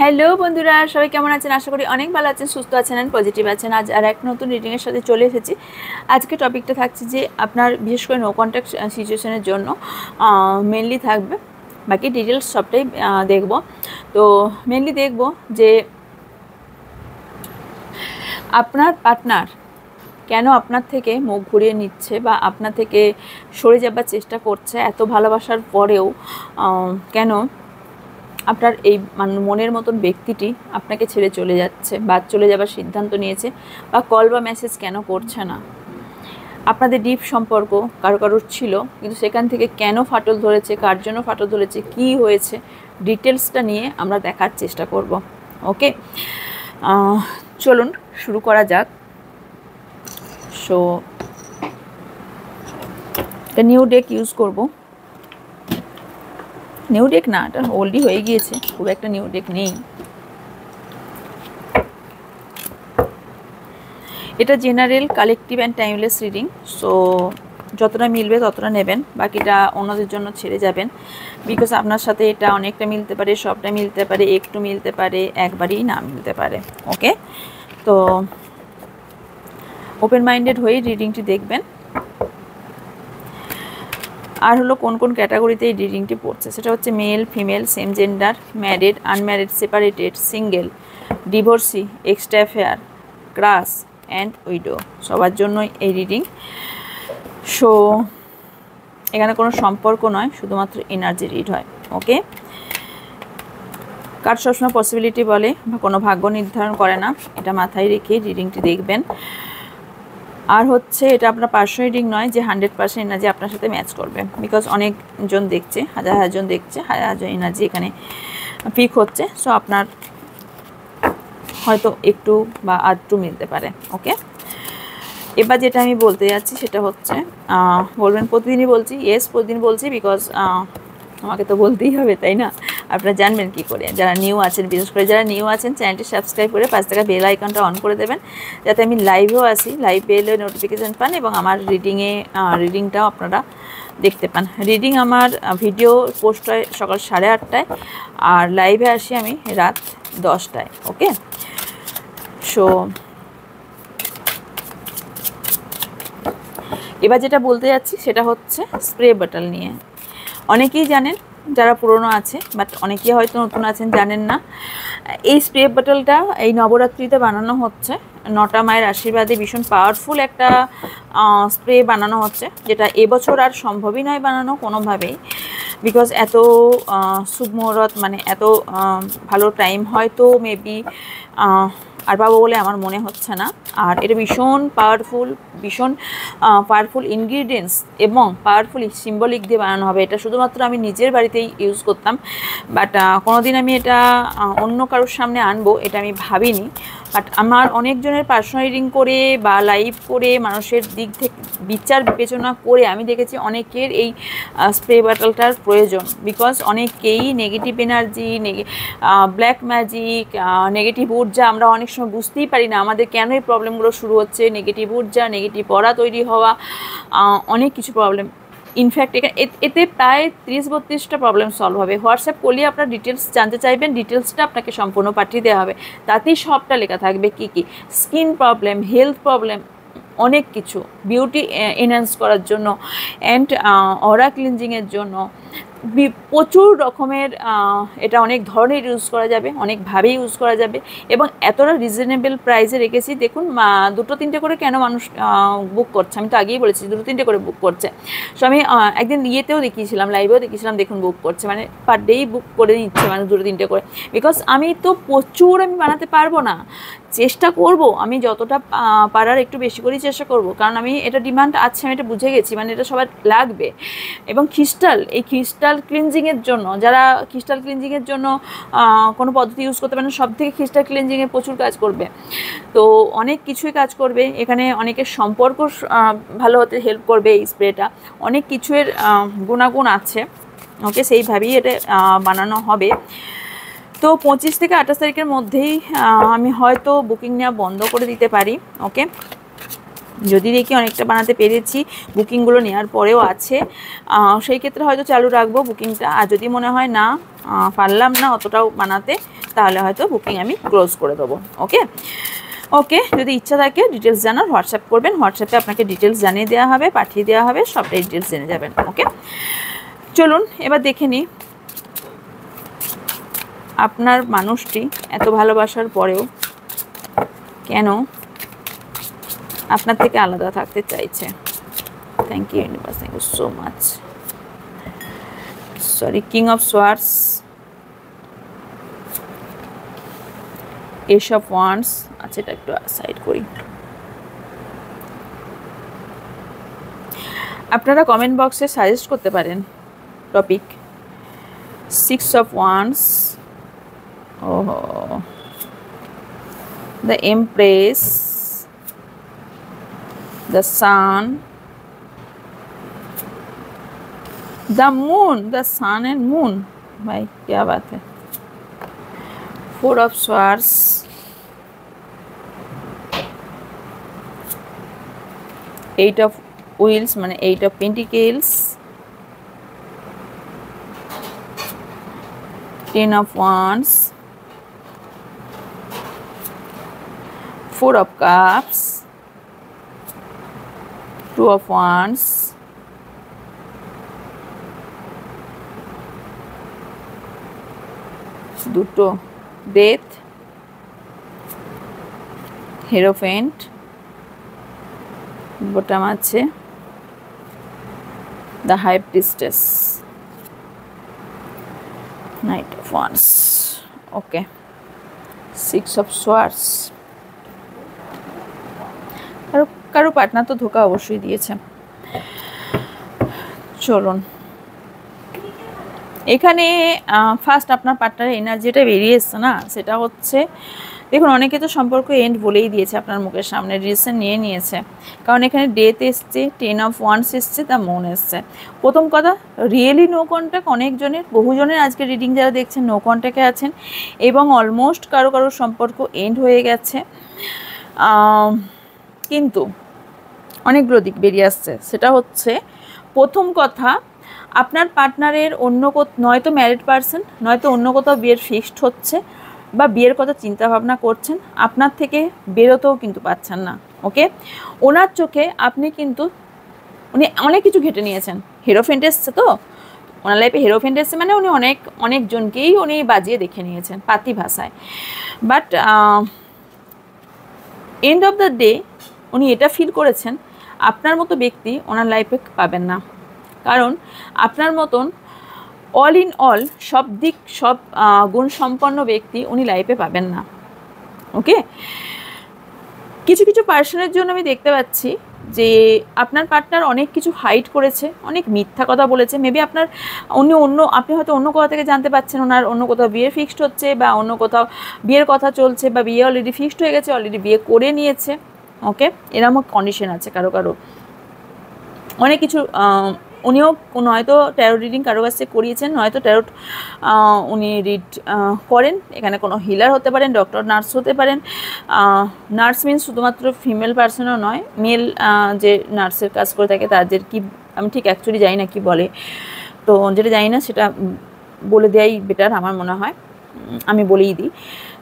Hello বন্ধুরা, সবাই কেমন আছেন? আশা করি অনেক ভালো আছেন, সুস্থ আছেন অ্যান্ড পজিটিভ আছেন। আজ আর এক নতুন রিডিংয়ের সাথে চলে এসেছি। আজকে টপিকটা থাকছে যে আপনার বিশেষ করে নো কন্ট্যাক্ট সিচুয়েশনের জন্য মেনলি থাকবে, বাকি ডিটেলস সবটাই দেখব। তো মেনলি দেখব যে আপনার পার্টনার কেন আপনার থেকে মুখ ঘুরিয়ে নিচ্ছে বা আপনার থেকে সরে যাবার চেষ্টা করছে। এত ভালোবাসার পরেও কেন আপনার এই মনের মতন ব্যক্তিটি আপনাকে ছেড়ে চলে যাচ্ছে বা চলে যাবার সিদ্ধান্ত নিয়েছে, বা কল বা মেসেজ কেন করছে না। আপনাদের ডিপ সম্পর্ক কারো কারোর ছিল, কিন্তু সেখান থেকে কেন ফাটল ধরেছে, কার জন্য ফাটল ধরেছে, কি হয়েছে, ডিটেলসটা নিয়ে আমরা দেখার চেষ্টা করব। ওকে, চলুন শুরু করা যাক। সো একটা নিউ ডেক ইউজ করব। নিউ ডেক না, এটা ওল্ডই হয়ে গিয়েছে, খুব একটা নিউ ডেক নেই। এটা general, collective and timeless reading. So যতটা মিলবে ততটা নেবেন, বাকিটা অন্যদের জন্য ছেড়ে যাবেন। বিকজ আপনার সাথে এটা অনেকটা মিলতে পারে, সবটা মিলতে পারে, একটু মিলতে পারে, একবারেই না মিলতে পারে। ওকে, তো ওপেন মাইন্ডেড হয়ে রিডিংটি দেখবেন। আর হলো কোন কোন ক্যাটাগরিতে এই রিডিংটি পড়ছে, সেটা হচ্ছে male, female, same gender, married, unmarried, separated, single, divorcee, extra affair, crush and widow, সবার জন্যই এই রিডিং। সো এখানে কোনো সম্পর্ক নয়, শুধুমাত্র এনার্জি রিড হয়। ওকে, কার্ড সবসময় পসিবিলিটি বলে বা কোনো ভাগ্য নির্ধারণ করে না, এটা মাথায় রেখে রিডিংটি দেখবেন। আর হচ্ছে এটা আপনার পার্সোনাল রিডিং নয় যে 100% এনার্জি আপনার সাথে ম্যাচ করবে, বিকজ অনেকজন দেখছে, হাজার হাজারজন দেখছে, হাজার হাজার এনার্জি এখানে পিক হচ্ছে। সো আপনার হয়তো একটু বা আধটু মিলতে পারে। ওকে, এবার যেটা আমি বলতে যাচ্ছি সেটা হচ্ছে, বলবেন প্রতিদিনই বলছি, ইয়েস প্রতিদিন বলছি, বিকজ আমাকে তো বলতেই হবে, তাই না? আপনারা জানবেন কি করে। যারা নিউ আছেন, বিশেষ করে যারা নিউ আছেন, চ্যানেলটি সাবস্ক্রাইব করে পাশ থেকে বেল আইকনটা অন করে দেবেন, যাতে আমি লাইভেও আসি, লাইভ এলে নোটিফিকেশান পান এবং আমার রিডিংটাও আপনারা দেখতে পান। রিডিং আমার ভিডিও পোস্ট হয় সকাল 8:30টায়, আর লাইভে আসি আমি রাত 10টায়। ওকে, সো এবার যেটা বলতে যাচ্ছি সেটা হচ্ছে স্প্রে বটল নিয়ে। অনেকেই জানেন যারা পুরনো আছে, বাট অনেকেই হয়তো নতুন আছেন, জানেন না। এই স্প্রে বটলটা এই নবরাত্রিতে বানানো হচ্ছে, 9টা মায়ের আশীর্বাদে ভীষণ পাওয়ারফুল একটা স্প্রে বানানো হচ্ছে, যেটা এবছর আর সম্ভবই নয় বানানো কোনোভাবেই, বিকজ এত শুভ মুহূর্ত, মানে এত ভালো টাইম হয়তো মেবি আর পাবো বলে আমার মনে হচ্ছে না। আর এটা ভীষণ পাওয়ারফুল ইনগ্রিডিয়েন্টস এবং পাওয়ারফুল সিম্বলিক দিয়ে বানানো হবে। এটা শুধুমাত্র আমি নিজের বাড়িতেই ইউজ করতাম, বাট কোনোদিন আমি এটা অন্য কারোর সামনে আনবো এটা আমি ভাবিনি। বাট আমার অনেকজনের পার্সোনাল রিডিং করে বা লাইভ করে মানুষের দিক থেকে বিচার বিবেচনা করে আমি দেখেছি অনেকের এই স্প্রে বটলটার প্রয়োজন, বিকজ অনেকেই negative energy, black magic, negative ঊর্জা আমরা অনেক সময় বুঝতেই পারি না আমাদের কেন এই প্রবলেমগুলো শুরু হচ্ছে। নেগেটিভ ঊর্জা, নেগেটিভ পড়া তৈরি হওয়া, অনেক কিছু প্রবলেম। ইনফ্যাক্ট এতে প্রায় 30-32টা প্রবলেম সলভ হবে। হোয়াটসঅ্যাপ করলে আপনার ডিটেলস জানতে চাইবেন, ডিটেলসটা আপনাকে সম্পূর্ণ পাঠিয়ে দেওয়া হবে, তাতেই সবটা লেখা থাকবে কী কী স্কিন প্রবলেম, হেলথ প্রবলেম, অনেক কিছু, বিউটি এনহ্যান্স করার জন্য অ্যান্ড অরা ক্লিনজিংয়ের জন্য, প্রচুর রকমের এটা অনেক ধরনের ইউজ করা যাবে, অনেকভাবেই ইউজ করা যাবে এবং এতটা রিজনেবল প্রাইসে রেখেছি। দেখুন 2-3টে করে কেন মানুষ বুক করছে, আমি তো আগেই বলেছি 2-3টে করে বুক করছে। সো আমি একদিন ইয়েতেও দেখিয়েছিলাম, লাইভেও দেখিয়েছিলাম, দেখুন বুক করছে, মানে পার ডেই বুক করে নিচ্ছে মানুষ 2-3টে করে। বিকজ আমি তো প্রচুর আমি বানাতে পারবো না, চেষ্টা করব, আমি যতটা পারার একটু বেশি করেই চেষ্টা করব, কারণ আমি এটা ডিমান্ড আছে, আমি এটা বুঝে গেছি, মানে এটা সবার লাগবে। এবং এই ক্রিস্টাল ক্লিনজিংয়ের জন্য, যারা ক্রিস্টাল ক্লিনজিংয়ের জন্য কোনো পদ্ধতি ইউজ করতে পারেন, সব থেকে ক্রিস্টাল ক্লিনজিংয়ে প্রচুর কাজ করবে। তো অনেক কিছুই কাজ করবে এখানে, অনেকের সম্পর্ক ভালো হতে হেল্প করবে এই স্প্রেটা, অনেক কিছুর গুণাগুণ আছে। ওকে, সেইভাবেই এটা বানানো হবে। তো 25 থেকে 28 তারিখের মধ্যেই আমি হয়তো বুকিং নেওয়া বন্ধ করে দিতে পারি। ওকে, যদি দেখি অনেকটা বানাতে পেরেছি, বুকিংগুলো নেওয়ার পরেও আছে, সেই ক্ষেত্রে হয়তো চালু রাখবো বুকিংটা। আর যদি মনে হয় না পারলাম না অতটাও বানাতে, তাহলে হয়তো বুকিং আমি ক্লোজ করে দেবো। ওকে ওকে, যদি ইচ্ছা থাকে ডিটেলস জানার হোয়াটসঅ্যাপ করবেন, হোয়াটসঅ্যাপে আপনাকে ডিটেলস জানিয়ে দেওয়া হবে, পাঠিয়ে দেওয়া হবে, সবটাই ডিটেলস জেনে যাবেন। ওকে, চলুন এবার দেখে নিই আপনার মানুষটি এত ভালোবাসার পরেও কেন আপনার থেকে আলাদা থাকতে চাইছে। Thank you universe, thank you so much. Sorry, king of swords, ace of wands. আচ্ছা, এটা একটু সাইড করি। আপনারা কমেন্ট বক্সে সাজেস্ট করতে পারেন topic. Six of wands, oh, the Empress, the Sun, the Moon, the Sun and Moon. भाई क्या बात है। Four of Swords, Eight of Wheels माने Eight of Pentacles, Ten of Wands, Four of Cups, Two of Wands, দুটো death, hierophant, bottom আছে the high priestess, knight of wands. Okay, six of swords. কারো partner তো ধোকা অবশ্যই দিয়েছে। চলুন এখানে ফার্স্ট আপনার পার্টনারের এনার্জিটা বেরিয়ে এসছে না, সেটা হচ্ছে দেখুন অনেকে তো সম্পর্ক এন্ড বলেই দিয়েছে আপনার মুখের সামনে, ডিসিশন নিয়ে নিয়েছে। কারণ এখানে ডেথ এসছে, টেন অফ ওয়ান্ডস এসছে, দ্য মুন এসছে। প্রথম কথা, রিয়েলি নো কন্ট্যাক্ট অনেকজনের, বহুজনের আজকে রিডিং যারা দেখছেন নো কন্ট্যাক্টে আছেন, এবং অলমোস্ট কারো সম্পর্ক এন্ড হয়ে গেছে। কিন্তু অনেকগুলো দিক বেরিয়ে আসছে। সেটা হচ্ছে প্রথম কথা, আপনার পার্টনারের অন্য নয়তো ম্যারিড পারসন, নয়তো অন্য কোথাও বিয়ের ফিক্সড হচ্ছে, বা বিয়ের কথা চিন্তা ভাবনা করছেন, আপনার থেকে বেরোতেও কিন্তু পাচ্ছেন না। ওকে, ওনার চোখে আপনি কিন্তু, উনি অনেক কিছু ঘেটে নিয়েছেন। হেরোফেন্ট এসছে তো ওনার লাইফে, হেরোফেন্ট এসছে মানে উনি অনেকজনকেই উনি বাজিয়ে দেখে নিয়েছেন পাতি ভাষায়। But end of the day উনি এটা ফিল করেছেন আপনার মতো ব্যক্তি ওনার লাইফে পাবেন না। কারণ আপনার মতন অল ইন অল সব দিক সব গুণসম্পন্ন ব্যক্তি উনি লাইফে পাবেন না। ওকে, কিছু কিছু পার্সনের জন্য আমি দেখতে পাচ্ছি যে আপনার পার্টনার অনেক কিছু হাইড করেছে, অনেক মিথ্যা কথা বলেছে। মেবি আপনি হয়তো অন্য কোথাও থেকে জানতে পারছেন ওনার অন্য কোথাও বিয়ে ফিক্সড হচ্ছে, বা অন্য কোথাও বিয়ের কথা চলছে, বা বিয়ে অলরেডি ফিক্সড হয়ে গেছে, অলরেডি বিয়ে করে নিয়েছে। ওকে, এরকম কন্ডিশন আছে কারো অনেক কিছু। উনিও নয়তো ট্যারো রিডিং কারো কাছে করিয়েছেন, নয়তো ট্যারোট উনি রিড করেন। এখানে কোনো হিলার হতে পারেন, ডক্টর, নার্স হতে পারেন। নার্স মিনস শুধুমাত্র ফিমেল পার্সনও নয়, মেল যে নার্সের কাজ করে থাকে তাদের কি, আমি ঠিক অ্যাকচুয়ালি জানি না কি বলে, তো যেটা জানি না সেটা বলে দেওয়াই বেটার আমার মনে হয়, আমি বলেই দিই।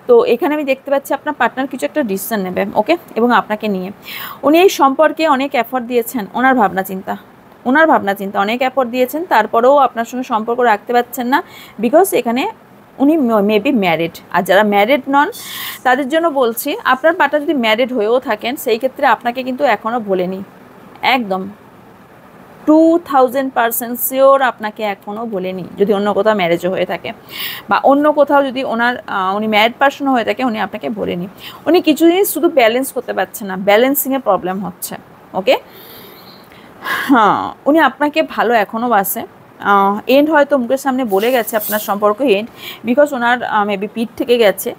তো এখানে আমি দেখতে পাচ্ছি আপনার পার্টনার কিছু একটা ডিসিশন নেবে। ওকে, এবং আপনাকে নিয়ে উনি এই সম্পর্কে অনেক এফর্ট দিয়েছেন, ওনার ভাবনা চিন্তা অনেক এফর্ট দিয়েছেন, তারপরেও আপনার সঙ্গে সম্পর্ক রাখতে পারছেন না, বিকজ এখানে উনি মেবি ম্যারিড। আর যারা ম্যারিড নন তাদের জন্য বলছি, আপনার পার্টনার যদি ম্যারিড হয়েও থাকেন সেই ক্ষেত্রে আপনাকে কিন্তু এখনও ভোলেনি, একদম 2000% শিওর আপনাকে এখনও ভোলেনি। যদি অন্য কোথাও ম্যারেজও হয়ে থাকে, বা অন্য কোথাও যদি উনি ম্যারিড পার্সনও হয়ে থাকে, উনি আপনাকে ভোলেনি। উনি কিছু জিনিস শুধু ব্যালেন্স করতে পারছেন না, ব্যালেন্সিংয়ে প্রবলেম হচ্ছে। ওকে, হ্যাঁ, উনি আপনাকে ভালো এখনও বাসে। এন্ড হয়তো মুখের সামনে বলে গেছে আপনার সম্পর্ক এন্ড, বিকজ ওনার মেবি পিঠ থেকে গেছে।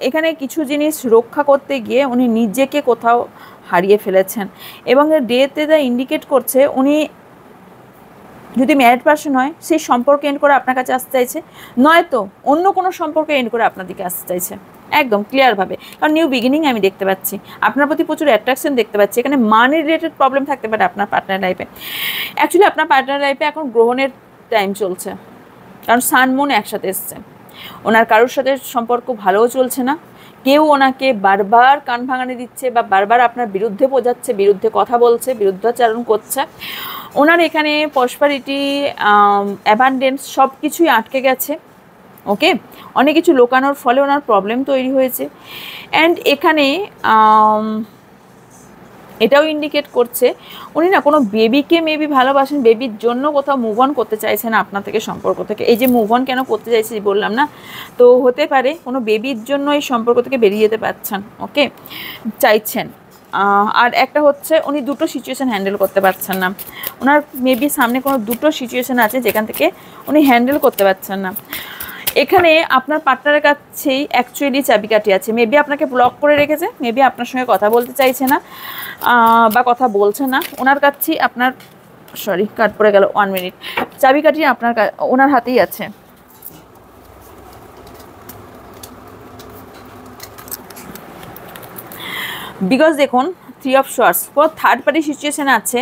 এখানে কিছু জিনিস রক্ষা করতে গিয়ে উনি নিজেকে কোথাও হারিয়ে ফেলেছেন, এবং ডেতে যা ইন্ডিকেট করছে উনি যদি ম্যারিড পার্সন হয় সেই সম্পর্ক এন্ড করে আপনার কাছে আসতে চাইছে, নয়তো অন্য কোনো সম্পর্ক এন্ড করে আপনার দিকে আসতে চাইছে। একদম ক্লিয়ারভাবে, কারণ নিউ বিগিনিং আমি দেখতে পাচ্ছি, আপনার প্রতি প্রচুর অ্যাট্রাকশন দেখতে পাচ্ছি। এখানে মানি রিলেটেড প্রবলেম থাকতে পারে আপনার পার্টনার লাইফে। অ্যাকচুয়ালি আপনার পার্টনার লাইফে এখন গ্রহণের টাইম চলছে, কারণ সান মুন একসাথে এসছে। ওনার কারোর সাথে সম্পর্ক ভালোও চলছে না, কেউ ওনাকে বারবার কান ভাঙানি দিচ্ছে বা বারবার আপনার বিরুদ্ধে বোঝাচ্ছে, বিরুদ্ধে কথা বলছে, বিরুদ্ধাচারণ করছে। ওনার এখানে প্রসপারিটি, অ্যাবান্ডেন্স সব কিছুই আটকে গেছে। ওকে, অনেক কিছু লোকানোর ফলে ওনার প্রবলেম তৈরি হয়েছে। অ্যান্ড এখানে এটাও ইন্ডিকেট করছে উনি না কোনো বেবিকে মেবি ভালোবাসেন, বেবির জন্য কোথাও মুভ অন করতে চাইছেন আপনার থেকে, সম্পর্ক থেকে। এই যে মুভ অন কেন করতে চাইছি বললাম না, তো হতে পারে কোনো বেবির জন্য এই সম্পর্ক থেকে বেরিয়ে যেতে পারছেন। ওকে, চাইছেন। আর একটা হচ্ছে উনি দুটো সিচুয়েশান হ্যান্ডেল করতে পারছেন না। ওনার মেবি সামনে কোনো দুটো সিচুয়েশান আছে যেখান থেকে উনি হ্যান্ডেল করতে পারছেন না। এখানে আপনার পার্টনারের কাছেই অ্যাকচুয়ালি চাবিকাঠি আছে। মেবি আপনাকে ব্লক করে রেখেছে, মেবি আপনার সঙ্গে কথা বলতে চাইছে না বা কথা বলছে না। ওনার কাছেই আপনার, সরি কাট পড়ে গেল, 1 মিনিট, চাবিকাঠি আপনার ওনার হাতেই আছে। বিকজ দেখুন 3 অফ সোয়ার্ডস, পুরো থার্ড পার্টি সিচুয়েশান আছে।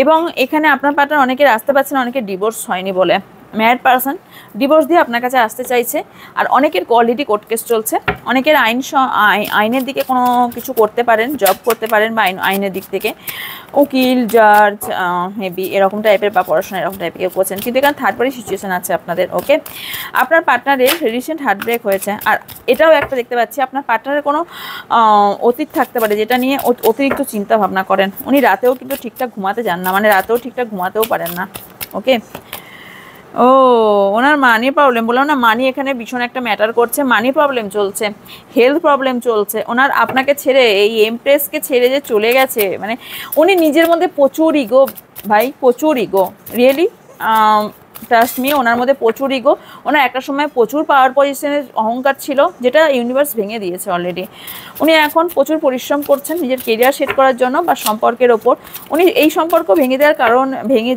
এবং এখানে আপনার পার্টনার অনেকের আসতে পারছে না, অনেকের ডিভোর্স হয়নি বলে, ম্যারিড পারসন ডিভোর্স দিয়ে আপনার কাছে আসতে চাইছে। আর অনেকের অলরেডি কোর্ট কেস চলছে, অনেকের আইনের দিকে কোনো কিছু করতে পারেন, জব করতে পারেন বা আইনের দিক থেকে উকিল, জাজ মেবি এরকম টাইপের, বা পড়াশোনা এরকম টাইপের কেউ করছেন। কিন্তু এখানে থার্ড পার্টি সিচুয়েশান আছে আপনাদের। ওকে, আপনার পার্টনারের রিসেন্ট হার্ট ব্রেক হয়েছে। আর এটাও একটা দেখতে পাচ্ছি আপনার পার্টনারের কোনো অতীত থাকতে পারে যেটা নিয়ে অতিরিক্ত চিন্তা ভাবনা করেন। উনি রাতেও কিন্তু ঠিকঠাক ঘুমাতে যান না, মানে রাতেও ঠিকঠাক ঘুমাতেও পারেন না। ওকে, ও ওনার মানি প্রবলেম, বললাম না মানি এখানে ভীষণ একটা ম্যাটার করছে। মানি প্রবলেম চলছে, হেলথ প্রবলেম চলছে। ওনার আপনাকে ছেড়ে, এই এমপ্রেসকে ছেড়ে যে চলে গেছে, মানে উনি নিজের মধ্যে প্রচুর ইগো ভাই, প্রচুর ইগো, রিয়েলি ট্রাস্ট মি, ওনার মধ্যে প্রচুর ইগো। ওনার একটা সময় প্রচুর পাওয়ার পজিশনের অহংকার ছিল, যেটা ইউনিভার্স ভেঙে দিয়েছে অলরেডি। উনি এখন প্রচুর পরিশ্রম করছেন নিজের কেরিয়ার সেট করার জন্য বা সম্পর্কের ওপর। উনি এই সম্পর্ক ভেঙে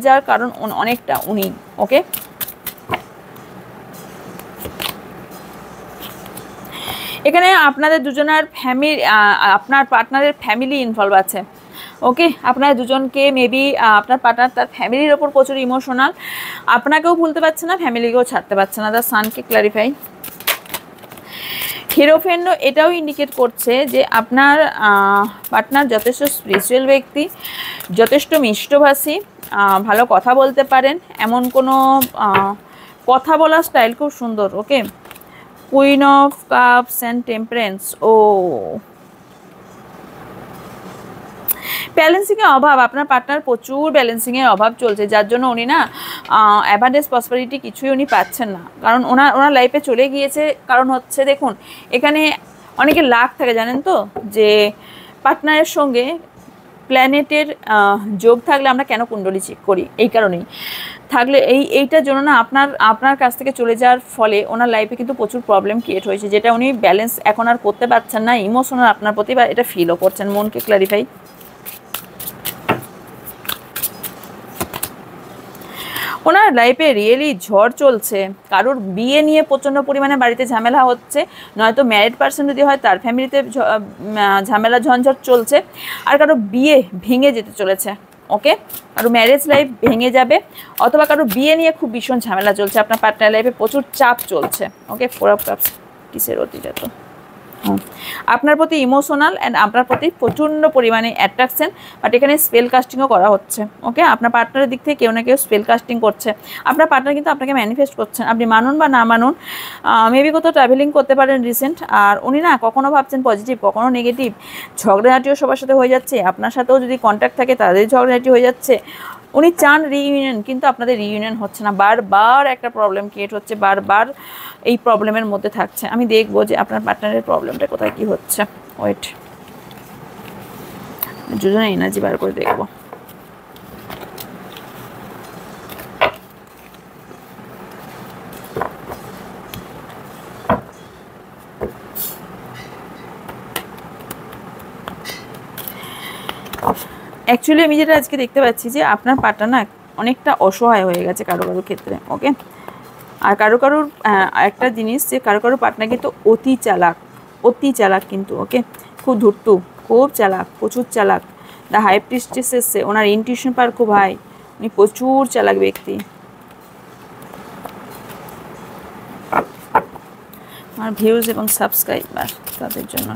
যাওয়ার কারণ অনেকটা উনি। ওকে, এখানে আপনাদের দুজনের ফ্যামিলি, আপনার পার্টনারের ফ্যামিলি ইনভলভ আছে। ওকে, আপনার দুজনকে মেবি আপনার পার্টনার তার ফ্যামিলির ওপর প্রচুর ইমোশনাল, আপনাকেও ভুলতে পারছে না, ফ্যামিলিকেও ছাড়তে পারছে না। তার সানকে ক্লারিফাই। হিরোফেন্ড এটাও ইন্ডিকেট করছে যে আপনার পার্টনার যথেষ্ট স্পিরিচুয়াল ব্যক্তি, যথেষ্ট মিষ্টভাষী, ভালো কথা বলতে পারেন, এমন কোনো কথা বলার স্টাইল খুব সুন্দর। Okay, queen of cups and temperance. ও ব্যালেন্সিংয়ের অভাব, আপনার পার্টনার প্রচুর ব্যালেন্সিংয়ের অভাব চলছে, যার জন্য উনি না অ্যাবান্ডেন্স প্রসপারিটি কিছুই উনি পাচ্ছেন না। কারণ ওনার লাইফে চলে গিয়েছে। কারণ হচ্ছে দেখুন এখানে অনেকের লাক থাকে জানেন তো, যে পার্টনারের সঙ্গে প্ল্যানেটের যোগ থাকলে আমরা কেন কুণ্ডলী চেক করি, এই কারণেই থাকলে এইটার জন্য না আপনার কাছ থেকে চলে যাওয়ার ফলে ওনার লাইফে কিন্তু প্রচুর প্রবলেম ক্রিয়েট হয়েছে, যেটা উনি ব্যালেন্স এখন আর করতে পারছেন না, ইমোশনাল আপনার প্রতি, বা এটা ফিলও করছেন। মনকে ক্লারিফাই। ওনার লাইফে রিয়েলি ঝড় চলছে, কারোর বিয়ে নিয়ে প্রচণ্ড পরিমাণে বাড়িতে ঝামেলা হচ্ছে, নয়তো ম্যারিড পার্সন যদি হয় তার ফ্যামিলিতে ঝামেলা ঝঞ্ঝট চলছে, আর কারো বিয়ে ভেঙে যেতে চলেছে। ওকে, কারো ম্যারেজ লাইফ ভেঙে যাবে, অথবা কারো বিয়ে নিয়ে খুব ভীষণ ঝামেলা চলছে, আপনার পার্টনার লাইফে প্রচুর চাপ চলছে। ওকে, 4 অফ কাপস কিসের অতীত তো আপনার প্রতি ইমোশনাল অ্যান্ড আপনার প্রতি প্রচণ্ড পরিমাণে অ্যাট্রাকশন, বাট এখানে স্পেল কাস্টিংও করা হচ্ছে। ওকে, আপনার পার্টনারের দিক থেকে কেউ না কেউ স্পেল কাস্টিং করছে। আপনার পার্টনার কিন্তু আপনাকে ম্যানিফেস্ট করছেন, আপনি মানুন বা না মানুন। মেবি কোথাও ট্রাভেলিং করতে পারেন রিসেন্ট। আর উনি না কখনো ভাবছেন পজিটিভ, কখনো নেগেটিভ, ঝগড়াঝাটিও সবার সাথে হয়ে যাচ্ছে, আপনার সাথেও যদি কন্ট্যাক্ট থাকে তাদের ঝগড়াঝাটি হয়ে যাচ্ছে। উনি চান রিইউনিয়ন, কিন্তু আপনাদের রিইউনিয়ন হচ্ছে না, বারবার একটা প্রবলেম ক্রিয়েট হচ্ছে, বারবার এই প্রবলেমের মধ্যে থাকছে। আমি দেখবো যে আপনার পার্টনারের প্রবলেমটা কোথায় কি হচ্ছে। ওয়েট, দুজনে এনার্জি বার করে দেখবো। অ্যাকচুয়ালি আমি যেটা আজকে দেখতে পাচ্ছি যে আপনার পার্টনার না অনেকটা অসহায় হয়ে গেছে কারো ক্ষেত্রে। ওকে, আর কারোর একটা জিনিস যে কারো পার্টনার কিন্তু অতি চালাক। অতি চালাক কিন্তু, ওকে, খুব ধূর্ত, খুব চালাক, প্রচুর চালাক। দ্য হাই প্রিস্টেস এসছে, ওনার ইনটিউশন পাওয়ার খুব হাই, উনি প্রচুর চালাক ব্যক্তি। আমার ভিউজ এবং সাবস্ক্রাইবার তাদের জন্য,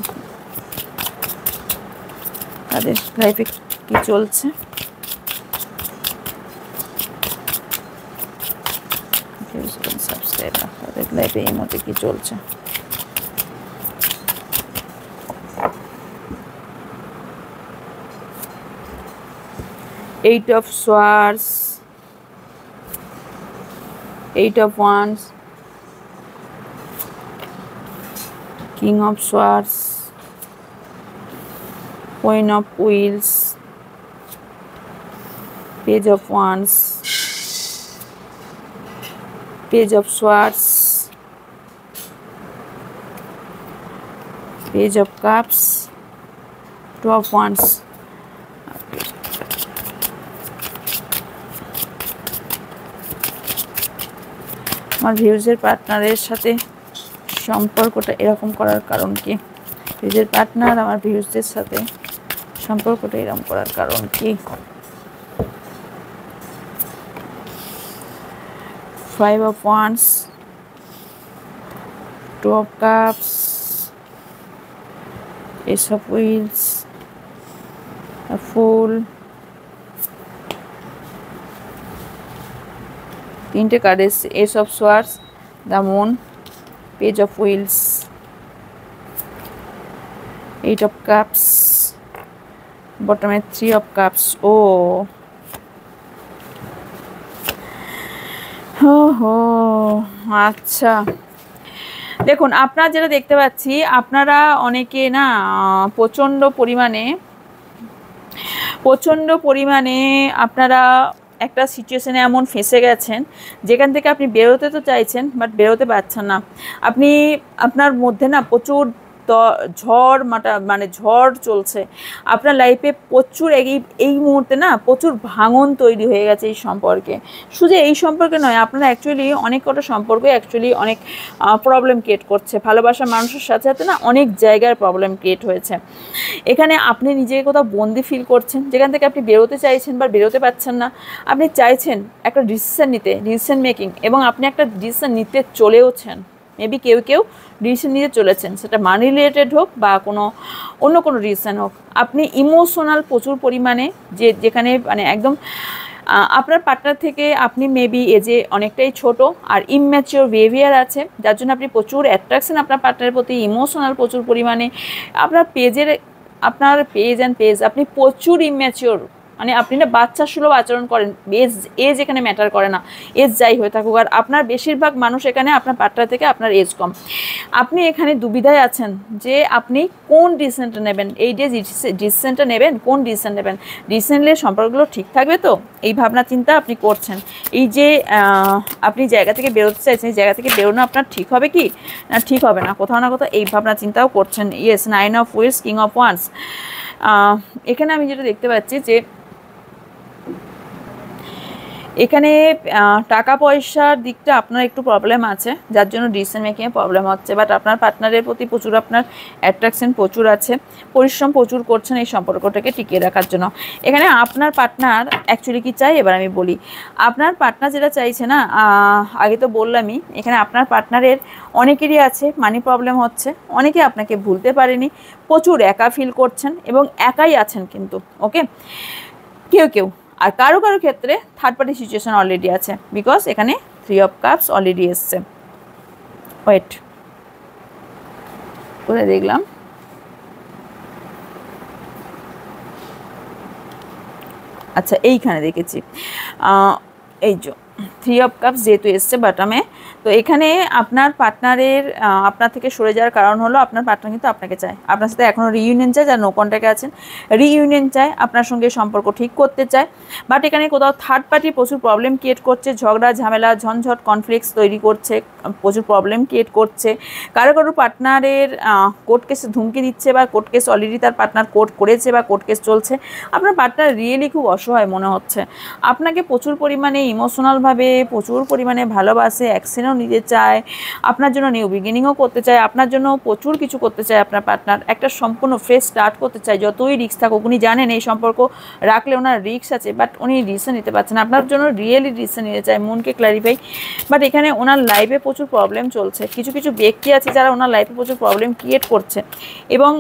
তাদের লাইফে কি চলছে, ভিউজ এবং সাবস্ক্রাইবার তাদের লাইফে এই মুহূর্তে কি চলছে। Eight of Swords, Eight of Wands, King of Swords, Queen of Wheels, Page of Wands, Page of Swords, Page of Cups, Two of Wands। আমার ভিউজের পার্টনারের সাথে সম্পর্কটা এরকম করার কারণ কি? ভিউজের পার্টনার আমার ভিউজদের সাথে সম্পর্কটা এরকম করার কারণ কি? 5 of Wands, 2 of Cups, Ace of Wheels, a Fool, তিনটে কার্ড এসছে, ace of swords, the moon, page of wheels, eight of cups, বটমে 3 অফ কাপস। ও হো, আচ্ছা, দেখুন আপনারা যেটা দেখতে পাচ্ছি, আপনারা অনেকে না প্রচণ্ড পরিমাণে আপনারা একটা সিচুয়েশনে এমন ফেঁসে গেছেন যেখান থেকে আপনি বেরোতে তো চাইছেন, বাট বেরোতে পারছেন না। আপনি আপনার মধ্যে না প্রচুর ঝড় চলছে আপনার লাইফে, প্রচুর এই মুহূর্তে না প্রচুর ভাঙন তৈরি হয়ে গেছে এই সম্পর্কে। শুধু এই সম্পর্কে নয়, আপনারা অ্যাকচুয়ালি অনেক কটা সম্পর্ক অনেক প্রবলেম ক্রিয়েট করছে। ভালোবাসার মানুষের সাথে সাথে না অনেক জায়গার প্রবলেম ক্রিয়েট হয়েছে। এখানে আপনি নিজেকে কোথাও বন্দি ফিল করছেন, যেখান থেকে আপনি বেরোতে চাইছেন বা বেরোতে পারছেন না। আপনি চাইছেন একটা ডিসিশন মেকিং, এবং আপনি একটা ডিসিশন নিতে চলেওছেন। মেবি কেউ ডিসিশন নিতে চলেছেন, সেটা মানি রিলেটেড হোক বা অন্য কোনো ডিসিশন হোক। আপনি ইমোশনাল প্রচুর পরিমাণে, যেখানে মানে একদম আপনার পার্টনার থেকে আপনি মেবি এজে অনেকটাই ছোট আর ইম্যাচিওর বিহেভিয়ার আছে, যার জন্য আপনি প্রচুর অ্যাট্রাকশন আপনার পার্টনারের প্রতি, ইমোশনাল প্রচুর পরিমাণে। আপনার পেজ আপনি প্রচুর ইম্যাচিওর, মানে আপনি না বাচ্চা সুলভ আচরণ করেন। এজ এখানে ম্যাটার করে না, এজ যাই হয়ে থাকুক। আর আপনার বেশিরভাগ মানুষ এখানে আপনার পার্টনার থেকে আপনার এজ কম। আপনি এখানে দুবিধায় আছেন যে আপনি কোন ডিসিশনটা নেবেন, এই যে ডিসিশনটা নেবেন, কোন ডিসিশন নেবেন। ডিসিশন নিলে সম্পর্কগুলো ঠিক থাকবে তো, এই ভাবনা চিন্তা আপনি করছেন। এই যে আপনি জায়গা থেকে বেরোতে চাইছেন, এই জায়গা থেকে বেরোনো আপনার ঠিক হবে কি না ঠিক হবে না, কোথাও না কোথাও এই ভাবনা চিন্তাও করছেন। Yes, 9 of wheels, king of wands. এখানে আমি যেটা দেখতে পাচ্ছি যে এখানে টাকা পয়সার দিকটা আপনার একটু প্রবলেম আছে, যার জন্য ডিসিশন মেকিংয়ে প্রবলেম হচ্ছে। বাট আপনার পার্টনারের প্রতি প্রচুর আপনার অ্যাট্রাকশন প্রচুর আছে, পরিশ্রম প্রচুর করছেন এই সম্পর্কটাকে টিকিয়ে রাখার জন্য। এখানে আপনার পার্টনার অ্যাকচুয়ালি কি চাই এবার আমি বলি। আপনার পার্টনার যেটা চাইছে না, আগে তো বললামই, এখানে আপনার পার্টনারের অনেকেরই আছে মানি প্রবলেম হচ্ছে, অনেকে আপনাকে ভুলতে পারেনি, প্রচুর একা ফিল করছেন এবং একাই আছেন কিন্তু, ওকে। কেউ আর কারো ক্ষেত্রে থার্ড পার্টি সিচুয়েশন অলরেডি আছে, বিকজ এখানে 3 অফ কাপস অলরেডি এসছে। ওয়েট, কোথায় দেখলাম, আচ্ছা এইখানে দেখেছি, এই যে 3 অফ কাপস যেহেতু এসছে বটমে, তো এখানে আপনার পার্টনারের আপনার থেকে সরে যাওয়ার কারণ হলো আপনার পার্টনার কিন্তু আপনাকে চায়, আপনার সাথে এখনও রিইউনিয়ন চায়, যারা নো কন্ট্যাক্টে আছেন রিইউনিয়ন চায়, আপনার সঙ্গে সম্পর্ক ঠিক করতে চায়। বাট এখানে কোথাও থার্ড পার্টি প্রচুর প্রবলেম ক্রিয়েট করছে, ঝগড়া ঝামেলা ঝঞ্ঝট কনফ্লিক্টস তৈরি করছে, প্রচুর প্রবলেম ক্রিয়েট করছে। কারো পার্টনারের কোর্ট কেসে ধুমকি দিচ্ছে, বা কোর্ট কেস অলরেডি তার পার্টনার কোর্ট করেছে বা কোর্ট কেস চলছে। আপনার পার্টনার রিয়েলি খুব অসহায় মনে হচ্ছে, আপনাকে প্রচুর পরিমাণে ইমোশনালভাবে ইমোশনালভাবে প্রচুর পরিমাণে ভালোবাসে, অ্যাকশনও নিতে চায়, আপনার জন্য নিউ বিগিনিংও করতে চায়, আপনার জন্য প্রচুর কিছু করতে চায়। আপনার পার্টনার একটা সম্পূর্ণ ফ্রেশ স্টার্ট করতে চায়, যতই রিস্ক থাকুক। উনি জানেন এই সম্পর্ক রাখলে ওনার রিস্ক আছে, বাট উনি ডিসিশন নিতে পারছেন, আপনার জন্য রিয়েলি ডিসিশন নিতে চায়, মনকে ক্ল্যারিফাই। বাট এখানে ওনার লাইফে প্রচুর প্রবলেম চলছে, কিছু কিছু ব্যক্তি আছে যারা ওনার লাইফে প্রচুর প্রবলেম ক্রিয়েট করছে, এবং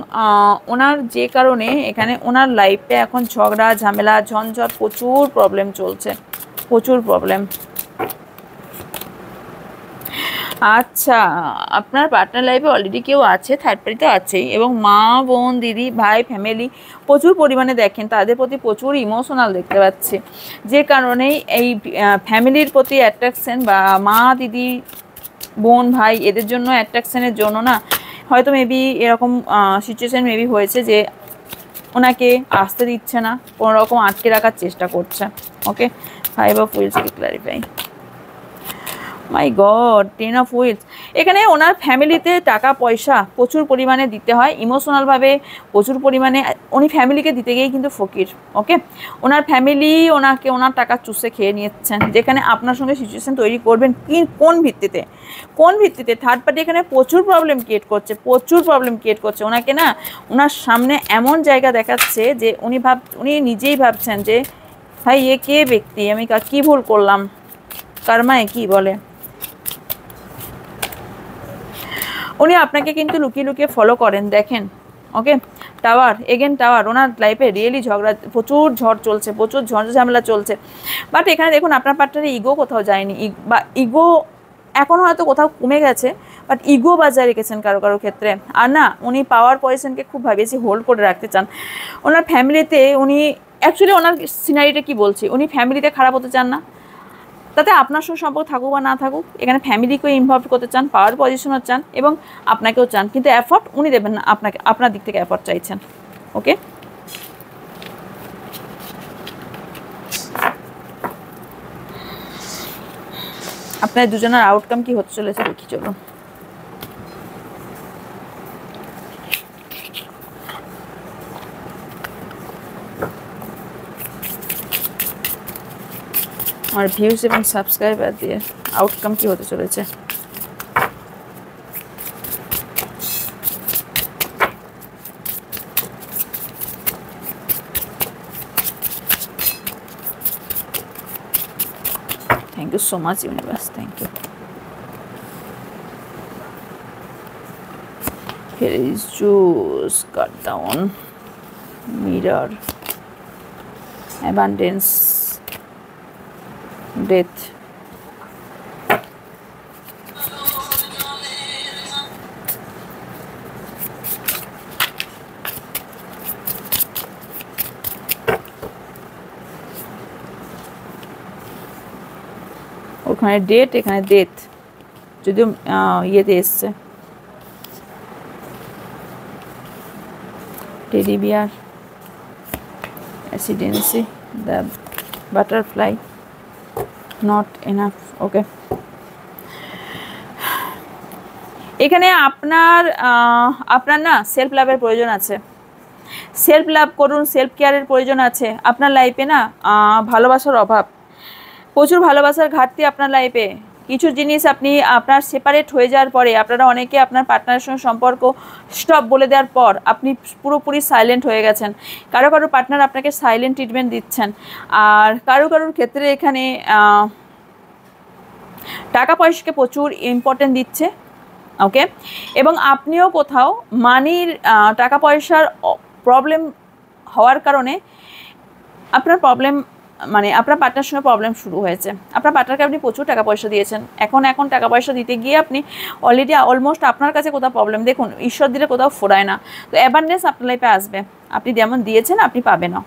ওনার যে কারণে এখানে ওনার লাইফে এখন ঝগড়া ঝামেলা ঝঞ্ঝট প্রচুর প্রবলেম চলছে, প্রচুর প্রবলেম। আচ্ছা, আপনার পার্টনার লাইফে অলরেডি কেউ আছে, থার্ড পার্টি তো আছেই, এবং মা বোন দিদি ভাই ফ্যামিলি প্রচুর পরিমাণে দেখেন, তাদের প্রতি প্রচুর ইমোশনাল দেখতে পাচ্ছি, যে কারণেই এই ফ্যামিলির প্রতি অ্যাট্রাকশন বা মা দিদি বোন ভাই এদের জন্য অ্যাট্রাকশনের জন্য না হয়তো মেবি এরকম সিচুয়েশান মেবি হয়েছে যে ওনাকে আসতে দিচ্ছে না, কোনো রকম আটকে রাখার চেষ্টা করছে। ওকে, 5 অফ হুইলসকে clarify. My god, 10 of wheels. এখানে ওনার ফ্যামিলিতে টাকা পয়সা প্রচুর পরিমাণে দিতে হয়, ইমোশনালভাবে প্রচুর পরিমাণে উনি ফ্যামিলিকে দিতে গিয়েই কিন্তু ফকির। ওকে, ওনার ফ্যামিলি ওনাকে ওনার টাকা চুষে খেয়ে নিচ্ছেন, যেখানে আপনার সঙ্গে সিচুয়েশান তৈরি করবেন কি কোন ভিত্তিতে, কোন ভিত্তিতে? থার্ড পার্টি এখানে প্রচুর প্রবলেম ক্রিয়েট করছে, প্রচুর প্রবলেম ক্রিয়েট করছে। ওনাকে না ওনার সামনে এমন জায়গা দেখাচ্ছে যে উনি নিজেই ভাবছেন যে ভাই এ কে ব্যক্তি, আমি কী ভুল করলাম, কর্মায় কি বলে। উনি আপনাকে কিন্তু লুকিয়ে লুকিয়ে ফলো করেন, দেখেন। ওকে, টাওয়ার, এগেন টাওয়ার। ওনার লাইফে রিয়েলি ঝগড়া, প্রচুর ঝড় চলছে, প্রচুর ঝামেলা চলছে। বাট এখানে দেখুন আপনার পার্টনারের ইগো কোথাও যায়নি, বা ইগো এখন হয়তো কোথাও কমে গেছে, বাট ইগো বাজায় রেখেছেন কারো কারো ক্ষেত্রে। আর না, উনি পাওয়ার পজিশনকে খুব বেশি হোল্ড করে রাখতে চান। ওনার ফ্যামিলিতে উনি অ্যাকচুয়ালি ওনার সিনারিটা কি বলছি, উনি ফ্যামিলিতে খারাপ হতে চান না, তাতে আপনার সঙ্গে সম্পর্ক থাকুক বা না থাকুক, এখানে ফ্যামিলিকেও ইনভলভ করতে চান, পাওয়ার পজিশনও চান, এবং আপনাকেও চান, কিন্তু এফর্ট উনি দেবেন না আপনাকে, আপনার দিক থেকে এফর্ট চাইছেন। ওকে, আপনার দুজনের আউটকাম কি হতে চলেছে দেখি চলো। আর ভিউজ এবং সাবস্ক্রাইবার দিয়ে আউটকাম কি হতে চলেছে। Thank you so much universe, thank you. Here is juice, cut down, mirror, abundance, death. ওখানে ডেট, এখানে ডেথ, যদিও ইয়েতে এসছে। টেডি বিয়ার, অ্যাসিডেন্সি, the butterfly, not enough. Okay, এখানে আপনার না সেলফ লাভের প্রয়োজন আছে, সেলফ লাভ করুন, সেলফ কেয়ারের প্রয়োজন আছে। আপনার লাইফে না ভালোবাসার অভাব, প্রচুর ভালোবাসার ঘাটতি আপনার লাইফে। কিছু জিনিস আপনার সেপারেট হয়ে যাওয়ার পরে, আপনারা অনেকে আপনার পার্টনারের সঙ্গে সম্পর্ক স্টপ বলে দেওয়ার পর আপনি পুরোপুরি সাইলেন্ট হয়ে গেছেন। কারো পার্টনার আপনাকে সাইলেন্ট ট্রিটমেন্ট দিচ্ছেন, আর কারোর ক্ষেত্রে এখানে টাকা পয়সাকে প্রচুর ইম্পর্টেন্ট দিচ্ছে। ওকে, এবং আপনিও কোথাও মানির টাকা পয়সার প্রবলেম হওয়ার কারণে আপনার প্রবলেম, মানে আপনার পার্টনার সঙ্গে প্রবলেম শুরু হয়েছে। আপনার পার্টনারকে আপনি প্রচুর টাকা পয়সা দিয়েছেন, এখন টাকা পয়সা দিতে গিয়ে আপনি অলরেডি অলমোস্ট আপনার কাছে কোথাও প্রবলেম, দেখুন ঈশ্বর দিলে কোথাও ফোরায় না। তো অ্যাবান্ডেন্স আপনার লাইফে আসবে, আপনি যেমন দিয়েছেন আপনি পাবেন না।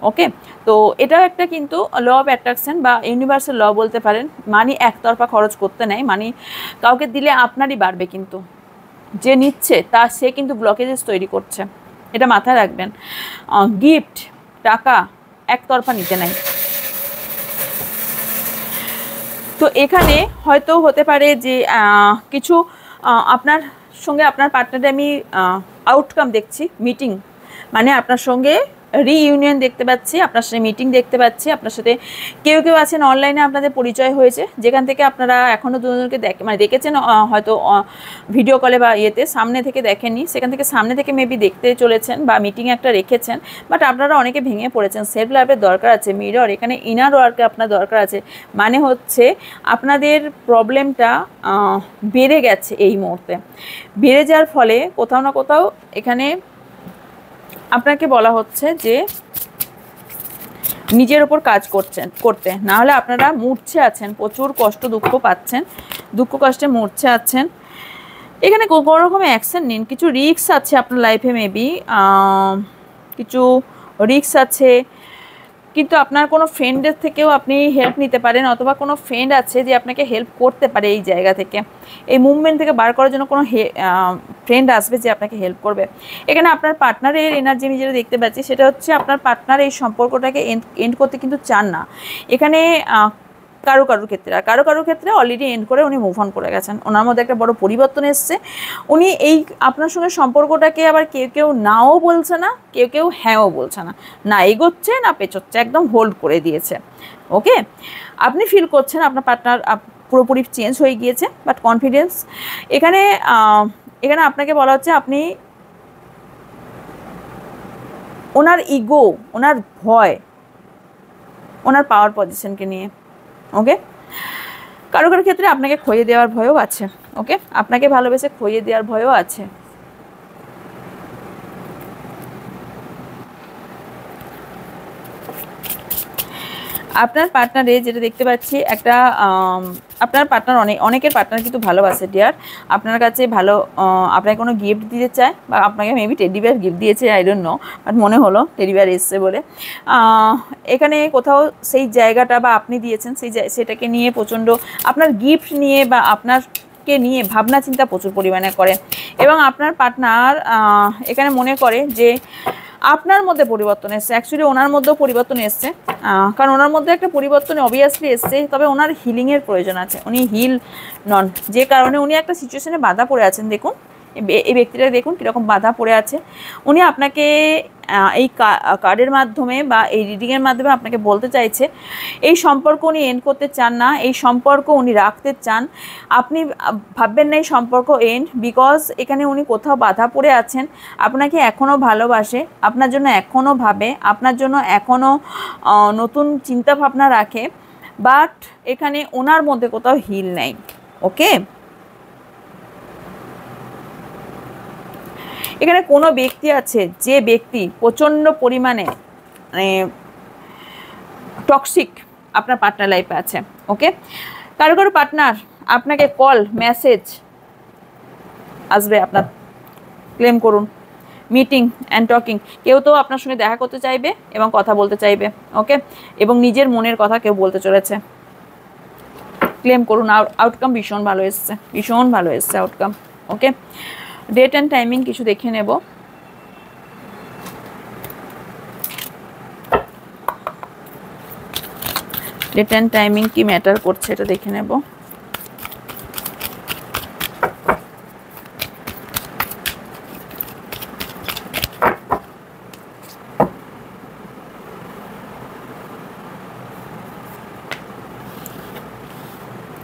ওকে, তো এটাও একটা কিন্তু ল অফ অ্যাট্রাকশন বা ইউনিভার্সাল ল বলতে পারেন। মানি একতরফা খরচ করতে নেই, মানি কাউকে দিলে আপনারই বাড়বে, কিন্তু যে নিচ্ছে সে কিন্তু ব্লকেজেস তৈরি করছে, এটা মাথায় রাখবেন। গিফট, টাকা একতরফা নিতে নেই। তো এখানে হয়তো হতে পারে যে কিছু আপনার সঙ্গে আপনার পার্টনারে আমি আউটকাম দেখছি, মিটিং, মানে আপনার সঙ্গে রিইউনিয়ন দেখতে পাচ্ছি, আপনার সাথে মিটিং দেখতে পাচ্ছি, আপনার সাথে কেউ কেউ আছেন অনলাইনে আপনাদের পরিচয় হয়েছে, যেখান থেকে আপনারা এখনও দুজনকে মানে দেখেছেন হয়তো ভিডিও কলে বা ইয়েতে, সামনে থেকে দেখেননি, সেখান থেকে সামনে থেকে মেবি দেখতে চলেছেন বা মিটিং একটা রেখেছেন। বাট আপনারা অনেকে ভেঙে পড়েছেন, সেলফ লাভের দরকার আছে, মিরর এখানে ইনার ওয়ার্কে আপনার দরকার আছে। মানে হচ্ছে আপনাদের প্রবলেমটা বেড়ে গেছে, এই মুহূর্তে বেড়ে যাওয়ার ফলে কোথাও না কোথাও এখানে আপনাকে বলা হচ্ছে যে নিজের ওপর কাজ করতে, না হলে আপনারা মূর্ছে আছেন, প্রচুর কষ্ট দুঃখ পাচ্ছেন, দুঃখ কষ্টে মূর্ছে আছেন। এখানে কোনো রকমের অ্যাকশন নিন, কিছু রিস্ক আছে আপনার লাইফে, মেবি কিছু রিস্ক আছে, কিন্তু আপনার কোনো ফ্রেন্ডের থেকেও আপনি হেল্প নিতে পারেন, অথবা কোনো ফ্রেন্ড আছে যে আপনাকে হেল্প করতে পারে এই জায়গা থেকে, এই মুভমেন্ট থেকে বার করার জন্য কোনো ফ্রেন্ড আসবে যে আপনাকে হেল্প করবে। এখানে আপনার পার্টনারের এনার্জি আমি যেটা দেখতে পাচ্ছি সেটা হচ্ছে আপনার পার্টনার এই সম্পর্কটাকে এন্ড করতে কিন্তু চান না এখানে কারোর ক্ষেত্রে, আর কারোর ক্ষেত্রে অলরেডি এন্ড করে উনি মুভ অন করে গেছেন, ওনার মধ্যে একটা বড় পরিবর্তন এসছে। উনি এই আপনার সঙ্গে সম্পর্কটাকে আবার কেউ কেউ নাও বলছে না, কেউ কেউ হ্যাঁও বলছে না, না এগোচ্ছে না পেছোচ্ছে, একদম হোল্ড করে দিয়েছে। ওকে, আপনি ফিল করছেন আপনার পার্টনার পুরোপুরি চেঞ্জ হয়ে গিয়েছে, বাট কনফিডেন্স এখানে আপনাকে বলা হচ্ছে আপনি ওনার ইগো, ওনার ভয়, ওনার পাওয়ার পজিশনকে নিয়ে, ওকে, কারোর ক্ষেত্রে আপনাকে খইয়ে দেওয়ার ভয়ও আছে। ওকে, আপনাকে ভালোবেসে খইয়ে দেওয়ার ভয়ও আছে। আপনার পার্টনারে যেটা দেখতে পাচ্ছি একটা আপনার পার্টনার অনেকের পার্টনার কিন্তু ভালোবাসে ডিয়ার, আপনার কাছে ভালো, আপনাকে কোনো গিফট দিতে চায়, বা আপনাকে মেবি টেডি বিয়ার গিফট দিয়েছে, আই ডোন্ট নো, বাট মনে হলো টেডি বিয়ার এসছে বলে। এখানে কোথাও সেই জায়গাটা বা আপনি দিয়েছেন সেটাকে নিয়ে প্রচণ্ড আপনার গিফট নিয়ে বা আপনারকে নিয়ে ভাবনা চিন্তা প্রচুর পরিমাণে করে, এবং আপনার পার্টনার এখানে মনে করে যে আপনার মধ্যে পরিবর্তন এসছে, অ্যাকচুয়ালি ওনার মধ্যেও পরিবর্তন এসছে, কারণ ওনার মধ্যে একটা পরিবর্তন অবভিয়াসলি এসছে, তবে ওনার হিলিংয়ের প্রয়োজন আছে, উনি হিল নন, যে কারণে উনি একটা সিচুয়েশনে বাধা পড়ে আছেন। দেখুন এই ব্যক্তিটা দেখুন কীরকম বাধা পড়ে আছে, উনি আপনাকে এই কার্ডের মাধ্যমে বা এই রিডিংয়ের মাধ্যমে আপনাকে বলতে চাইছে এই সম্পর্ক উনি এন্ড করতে চান না, এই সম্পর্ক উনি রাখতে চান। আপনি ভাববেন না এই সম্পর্ক এন্ড, বিকজ এখানে উনি কোথাও বাধা পড়ে আছেন, আপনাকে এখনও ভালোবাসে, আপনার জন্য এখনও ভাবে, আপনার জন্য এখনও নতুন চিন্তা ভাবনা রাখে, বাট এখানে ওনার মধ্যে কোথাও হিল নেই। ওকে, এখানে কোনো ব্যক্তি আছে যে ব্যক্তি প্রচণ্ড পরিমাণে মানে টক্সিক আপনার পার্টনার লাইফে আছে। ওকে, কারো পার্টনার আপনাকে কল মেসেজ আসবে, আপনার ক্লেম করুন মিটিং অ্যান্ড টকিং, কেউ তো আপনার সঙ্গে দেখা করতে চাইবে এবং কথা বলতে চাইবে। ওকে, এবং নিজের মনের কথা কেউ বলতে চলেছে, ক্লেম করুন। আউটকাম ভীষণ ভালো এসছে, ভীষণ ভালো এসছে outcome. Okay, date and timing কিছু দেখে নেব। ডেট অ্যান্ড টাইমিং কি ম্যাটার করছে এটা দেখে নেব।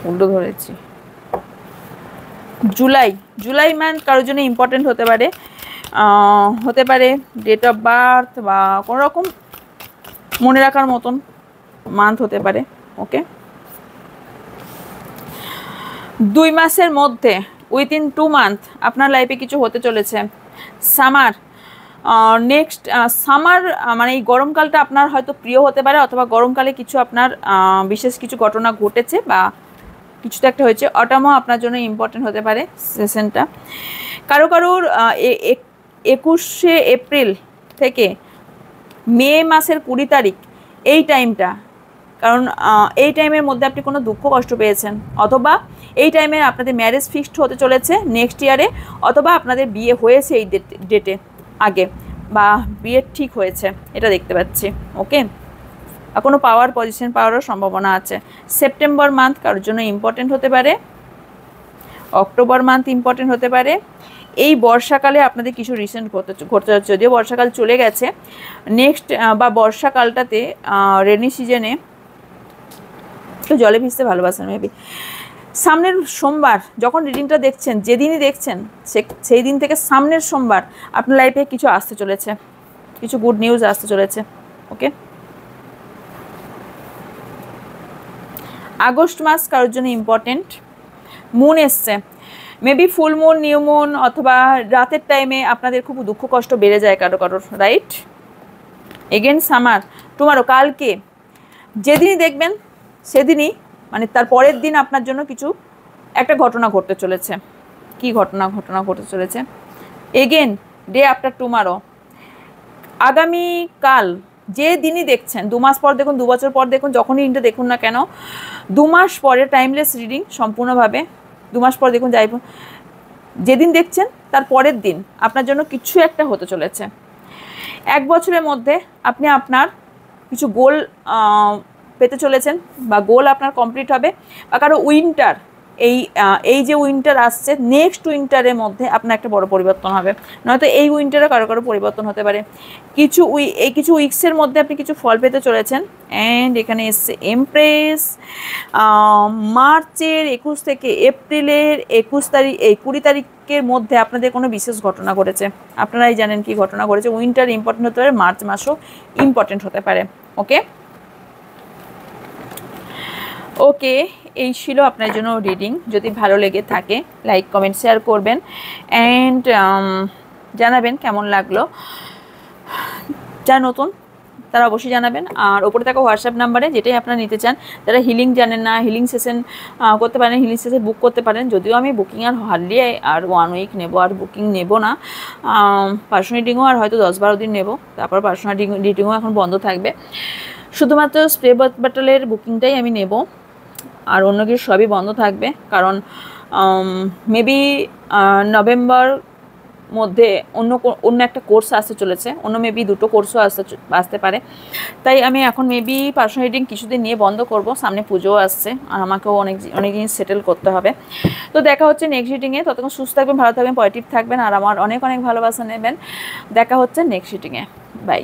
উল্টো ধরেছি। জুলাই মান্থ কারোর জন্য ইম্পর্টেন্ট হতে পারে ডেট অফ বার্থ বা কোনো রকম মনে রাখার মতন মান্থ হতে পারে। ওকে, 2 মাসের মধ্যে উইথিন 2 মান্থ আপনার লাইফে কিছু হতে চলেছে। সামার নেক্সট সামার মানে এই গরমকালটা আপনার হয়তো প্রিয় হতে পারে, অথবা গরমকালে কিছু আপনার বিশেষ কিছু ঘটনা ঘটেছে বা কিছু তো একটা হয়েছে। অটামও আপনার জন্য ইম্পর্টেন্ট হতে পারে সেশনটা। কারোর 21শে এপ্রিল থেকে মে মাসের 20 তারিখ এই টাইমটা, কারণ এই টাইমের মধ্যে আপনি কোনো দুঃখ কষ্ট পেয়েছেন, অথবা এই টাইমে আপনাদের ম্যারেজ ফিক্সড হতে চলেছে নেক্সট ইয়ারে, অথবা আপনাদের বিয়ে হয়েছে এই ডেটে আগে, বা বিয়ে ঠিক হয়েছে, এটা দেখতে পাচ্ছি। ওকে, কোনো পাওয়ার পজিশন পাওয়ারও সম্ভাবনা আছে। সেপ্টেম্বর মান্থ কারোর জন্য ইম্পর্টেন্ট হতে পারে, অক্টোবর মান্থ ইম্পর্টেন্ট হতে পারে, এই বর্ষাকালে আপনাদের কিছু রিসেন্ট ঘটতে যাচ্ছে, যদিও বর্ষাকাল চলে গেছে। নেক্সট বা বর্ষাকালটাতে রেনি সিজনে তো জলে ভিজতে ভালোবাসেন মেবি। সামনের সোমবার যখন রিডিংটা দেখছেন, যেদিনই দেখছেন সেই দিন থেকে সামনের সোমবার আপনার লাইফে কিছু আসতে চলেছে, কিছু গুড নিউজ আসতে চলেছে। ওকে, আগস্ট মাস কারোর জন্য ইম্পর্টেন্ট। মুন এসছে, maybe full moon, new moon, অথবা রাতের টাইমে আপনাদের খুব দুঃখ কষ্ট বেড়ে যায় কারোর, রাইট? এগেন সামার টুমারো, কালকে যেদিনই দেখবেন সেদিনই মানে তার পরের দিন আপনার জন্য কিছু একটা ঘটনা ঘটতে চলেছে। কি ঘটনা ঘটতে চলেছে? এগেন ডে আফটার টুমারো, আগামীকাল যে দিনই দেখছেন, 2 মাস পর দেখুন, 2 বছর পর দেখুন, যখনই রিডিংটা দেখুন না কেন, 2 মাস পরে টাইমলেস রিডিং সম্পূর্ণভাবে, 2 মাস পর দেখুন, যাই যেদিন দেখছেন তার পরের দিন আপনার জন্য কিছু একটা হতে চলেছে। 1 বছরের মধ্যে আপনি আপনার কিছু গোল পেতে চলেছেন, বা গোল আপনার কমপ্লিট হবে, বা কারো উইন্টার, এই যে উইন্টার আসছে, নেক্সট উইন্টারের মধ্যে আপনার একটা বড় পরিবর্তন হবে, নয়তো এই উইন্টারে কারো পরিবর্তন হতে পারে। কিছু উইক্সের মধ্যে আপনি কিছু ফল পেতে চলেছেন। অ্যান্ড এখানে এসছে এমপ্রেস। মার্চের 21 থেকে এপ্রিলের 20 তারিখের মধ্যে আপনাদের কোনো বিশেষ ঘটনা ঘটেছে, আপনারাই জানেন কি ঘটনা ঘটেছে। উইন্টার ইম্পর্টেন্ট হতে পারে, মার্চ মাসও ইম্পর্টেন্ট হতে পারে। ওকে, এই ছিল আপনার জন্য রিডিং। যদি ভালো লেগে থাকে লাইক কমেন্ট শেয়ার করবেন, অ্যান্ড জানাবেন কেমন লাগলো। যারা নতুন তারা অবশ্যই জানাবেন। আর ওপরে থাকা হোয়াটসঅ্যাপ নাম্বারে যেটাই আপনারা নিতে চান, যারা হিলিং জানেন না, হিলিং সেশন করতে পারেন, হিলিং সেশন বুক করতে পারেন। যদিও আমি বুকিং আর হার্ডলি আর 1 উইক নেব, আর বুকিং নেব না। পার্সোনাল রিডিংও আর হয়তো 10-12 দিন নেব, তারপর পার্সোনাল রিডিংও এখন বন্ধ থাকবে। শুধুমাত্র স্প্রে বটলের বুকিংটাই আমি নেব, আর অন্য কিছু সবই বন্ধ থাকবে। কারণ মেবি নভেম্বর মধ্যে অন্য একটা কোর্স আসতে চলেছে, অন্য মেবি 2টো কোর্সও আসতে পারে। তাই আমি এখন মেবি পার্সোনাল রিডিং কিছুদিন নিয়ে বন্ধ করব। সামনে পুজোও আসছে, আর আমাকেও অনেক জিনিস সেটেল করতে হবে। তো দেখা হচ্ছে নেক্সট রিডিংয়ে। ততক্ষণ সুস্থ থাকবেন, ভালো থাকবেন, পজিটিভ থাকবেন, আর আমার অনেক ভালোবাসা নেবেন। দেখা হচ্ছে নেক্সট রিডিংয়ে। বাই।